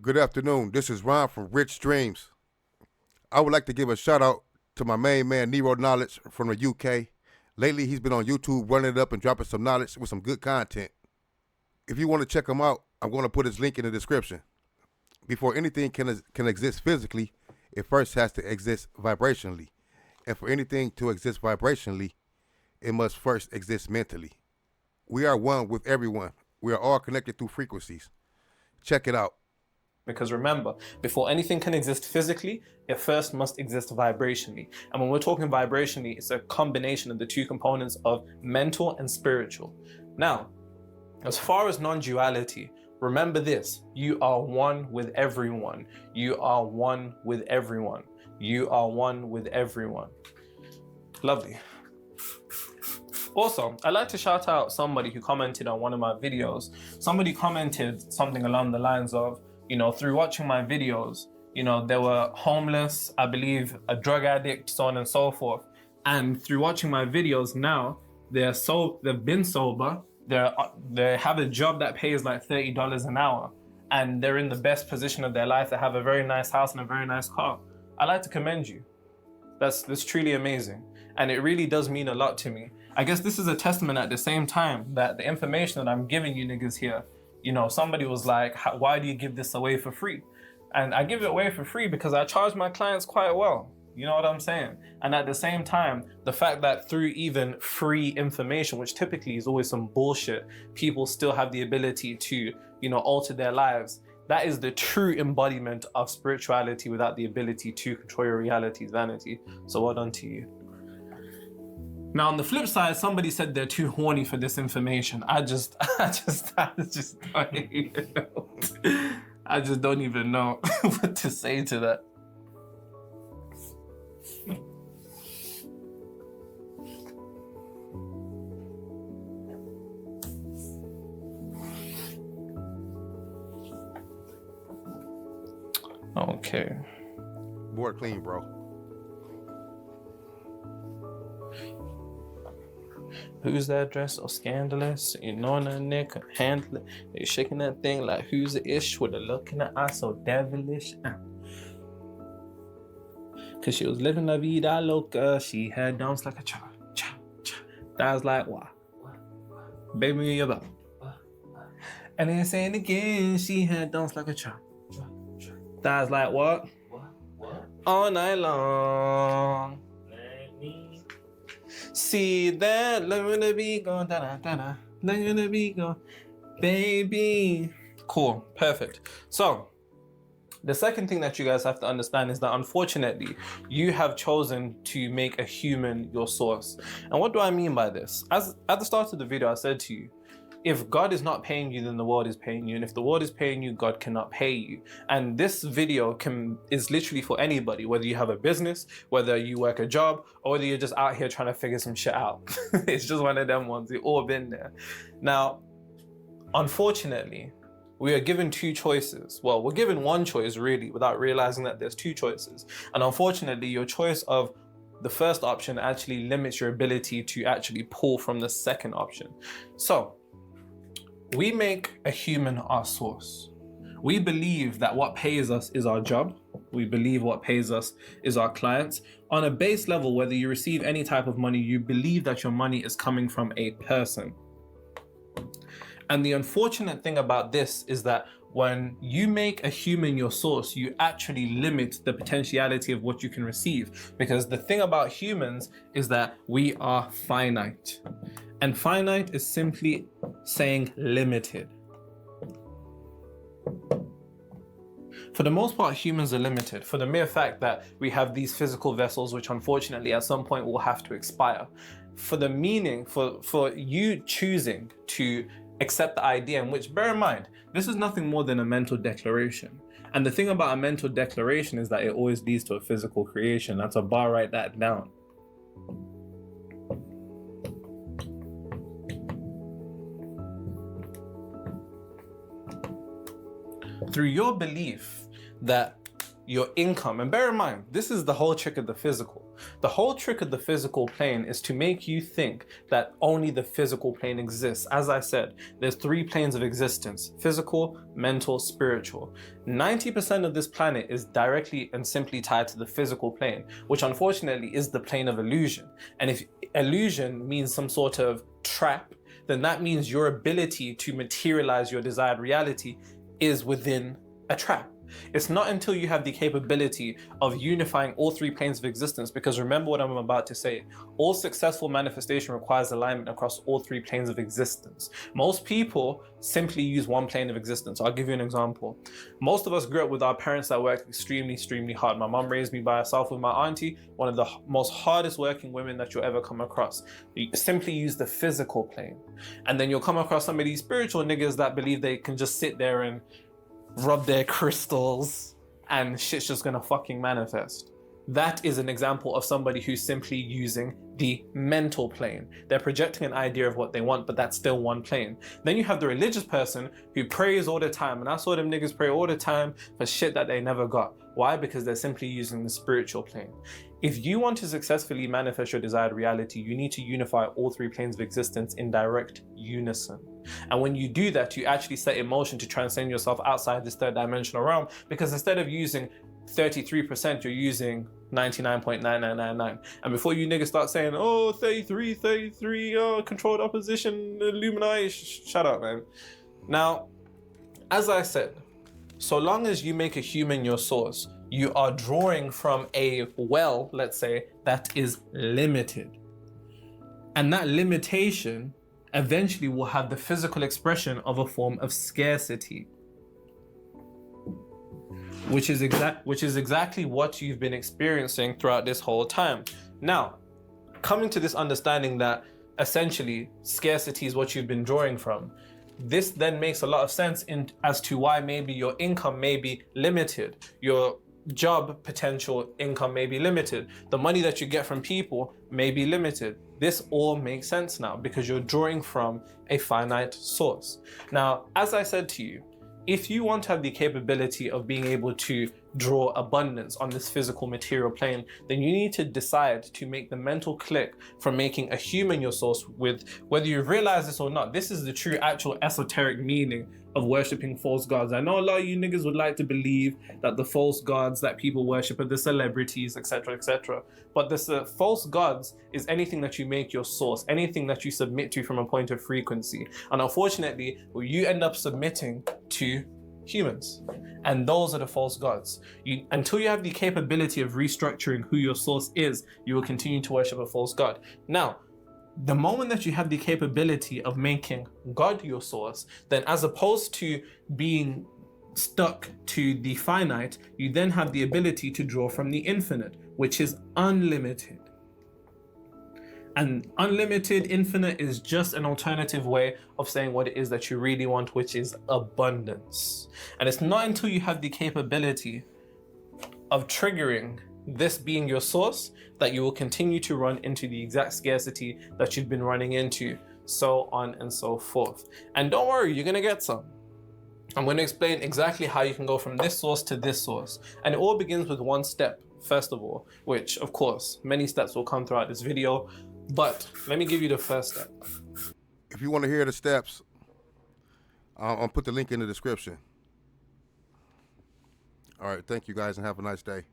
Good afternoon. This is Ron from Rich Dreams. I would like to give a shout out to my main man, Nero Knowledge from the UK. Lately, he's been on YouTube running it up and dropping some knowledge with some good content. If you want to check him out, I'm going to put his link in the description. Before anything can exist physically, it first has to exist vibrationally. And for anything to exist vibrationally, it must first exist mentally. We are one with everyone. We are all connected through frequencies. Check it out. Because remember, before anything can exist physically, it first must exist vibrationally. And when we're talking vibrationally, it's a combination of the two components of mental and spiritual. Now, as far as non-duality, remember this: you are one with everyone. You are one with everyone. You are one with everyone. Lovely. Also, I'd like to shout out somebody who commented on one of my videos. Somebody commented something along the lines of, through watching my videos, they were homeless, I believe a drug addict, so on and so forth. And through watching my videos now, they've been sober, they have a job that pays like $30 an hour, and they're in the best position of their life. They have a very nice house and a very nice car. I'd like to commend you. That's truly amazing. And it really does mean a lot to me. I guess this is a testament at the same time that the information that I'm giving you niggas here, somebody was like, why do you give this away for free? And I give it away for free because I charge my clients quite well. You know what I'm saying? And at the same time, the fact that through even free information, which typically is always some bullshit, people still have the ability to, alter their lives. That is the true embodiment of spirituality without the ability to control your reality's vanity. So well done to you. Now, on the flip side, somebody said they're too horny for this information. I just don't even know what to say to that. Okay. Board clean, bro. Who's that dress so scandalous? You know that nigga handle it. They shaking that thing like who's the ish with a look in the eye so devilish. Cause she was living la vida loca. She had dumps like a cha. That was like what? Baby, you're about. And then saying again, she had dumps like a cha. That was like what? All night long. See that, look at the beat go, da da da da. Look at the beat go, baby. Cool, perfect. So, the second thing that you guys have to understand is that unfortunately, you have chosen to make a human your source. And what do I mean by this? As at the start of the video, I said to you, if God is not paying you, then the world is paying you. And if the world is paying you, God cannot pay you. And this video is literally for anybody, whether you have a business, whether you work a job, or whether you're just out here trying to figure some shit out. It's just one of them ones. We've all been there. Now, unfortunately, we are given two choices. Well, we're given one choice really, without realizing that there's two choices. And unfortunately, your choice of the first option actually limits your ability to actually pull from the second option. So, we make a human our source. We believe that what pays us is our job. We believe what pays us is our clients. On a base level, whether you receive any type of money, you believe that your money is coming from a person. And the unfortunate thing about this is that when you make a human your source, you actually limit the potentiality of what you can receive. Because the thing about humans is that we are finite. And finite is simply saying limited. For the most part, humans are limited for the mere fact that we have these physical vessels, which unfortunately at some point will have to expire. For the meaning, for you choosing to accept the idea, in which, bear in mind, this is nothing more than a mental declaration. And the thing about a mental declaration is that it always leads to a physical creation. That's a bar, write that down. Through your belief that your income, and bear in mind, this is the whole trick of the physical. The whole trick of the physical plane is to make you think that only the physical plane exists. As I said, there's 3 planes of existence: physical, mental, spiritual. 90% of this planet is directly and simply tied to the physical plane, which unfortunately is the plane of illusion. And if illusion means some sort of trap, then that means your ability to materialize your desired reality is within a trap. It's not until you have the capability of unifying all 3 planes of existence, because remember what I'm about to say, all successful manifestation requires alignment across all 3 planes of existence. Most people simply use one plane of existence. I'll give you an example. Most of us grew up with our parents that worked extremely hard. My mom raised me by herself with my auntie, one of the most hardest working women that you'll ever come across. You simply use the physical plane. And then you'll come across some of these spiritual niggas that believe they can just sit there and rub their crystals and shit's just gonna fucking manifest. That is an example of somebody who's simply using the mental plane. They're projecting an idea of what they want, but that's still one plane. Then you have the religious person who prays all the time, and I saw them niggas pray all the time for shit that they never got. Why? Because they're simply using the spiritual plane. If you want to successfully manifest your desired reality, you need to unify all 3 planes of existence in direct unison. And when you do that, you actually set in motion to transcend yourself outside this 3rd dimensional realm, because instead of using 33%, you're using 99.9999. And before you niggas start saying, oh, 33, oh, controlled opposition, Illuminati, shut up, man. Now, as I said, so long as you make a human your source, you are drawing from a well, let's say, that is limited. And that limitation eventually will have the physical expression of a form of scarcity, which is exactly what you've been experiencing throughout this whole time. Now, coming to this understanding that essentially scarcity is what you've been drawing from, this then makes a lot of sense as to why maybe your income may be limited, your job potential income may be limited, the money that you get from people may be limited. This all makes sense now because you're drawing from a finite source. Now, as I said to you, if you want to have the capability of being able to draw abundance on this physical material plane, then you need to decide to make the mental click from making a human your source. With whether you realize this or not, this is the true actual esoteric meaning of worshipping false gods. I know a lot of you niggas would like to believe that the false gods that people worship are the celebrities, etc., etc. But the false gods is anything that you make your source, anything that you submit to from a point of frequency. And unfortunately, you end up submitting to humans, and those are the false gods. Until you have the capability of restructuring who your source is, you will continue to worship a false god. Now, the moment that you have the capability of making God your source, then as opposed to being stuck to the finite, you then have the ability to draw from the infinite, which is unlimited. And unlimited, infinite is just an alternative way of saying what it is that you really want, which is abundance. And it's not until you have the capability of triggering this being your source that you will continue to run into the exact scarcity that you've been running into, so on and so forth. And don't worry, you're gonna get some. I'm gonna explain exactly how you can go from this source to this source. And it all begins with one step, first of all, which of course, many steps will come throughout this video, but let me give you the first step. If you want to hear the steps, I'll put the link in the description. All right, thank you guys and have a nice day.